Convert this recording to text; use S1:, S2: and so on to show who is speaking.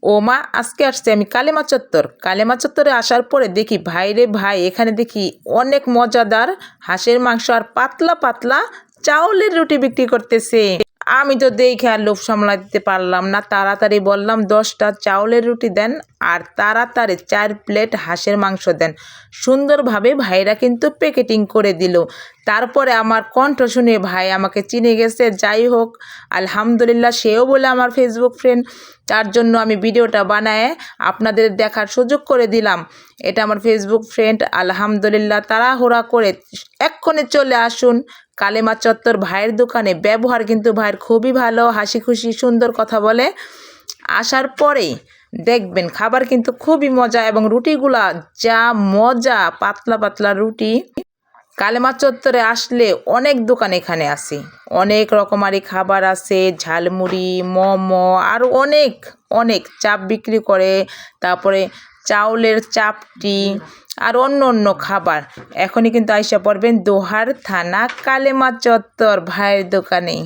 S1: ও মা, আজকে আসছে আমি কালেমা চত্বর। কালেমা চত্বরে আসার পরে দেখি ভাই রে ভাই, এখানে দেখি অনেক মজাদার হাঁসের মাংস আর পাতলা পাতলা চাউলের রুটি বিক্রি করতেছে। আমি তো দেখে আর লোভ সামলাতে পারলাম না, তাড়াতাড়ি বললাম 10টা চাউলের রুটি দেন আর তাড়াতাড়ি 4 প্লেট হাঁসের মাংস দেন। সুন্দরভাবে ভাইরা কিন্তু প্যাকেটিং করে দিল। তারপরে আমার কণ্ঠ শুনে ভাই আমাকে চিনে গেছে। যাই হোক, আলহামদুলিল্লাহ, সেও বলে আমার ফেসবুক ফ্রেন্ড, তার জন্য আমি ভিডিওটা বানায় আপনাদের দেখার সুযোগ করে দিলাম। এটা আমার ফেসবুক ফ্রেন্ড। আলহামদুলিল্লাহ, তাড়াহুড়া করে এক্ষণে চলে আসুন কালেমা চত্বর ভাইয়ের দোকানে। ব্যবহার কিন্তু ভাইয়ের খুবই ভালো, হাসি খুশি সুন্দর কথা বলে। আসার পরেই দেখবেন খাবার কিন্তু খুবই মজা এবং রুটিগুলা যা মজা, পাতলা পাতলা রুটি। কালেমা চত্বরে আসলে অনেক দোকান এখানে আছে, অনেক রকমারি খাবার আছে, ঝালমুড়ি, মোমো, আরও অনেক অনেক চাপ বিক্রি করে, তারপরে চাউলের চাপটি আর অন্য অন্য খাবার। এখনই কিন্তু আইসা পড়বেন দোহার থানা কালেমা চত্বর ভাইয়ের দোকানে।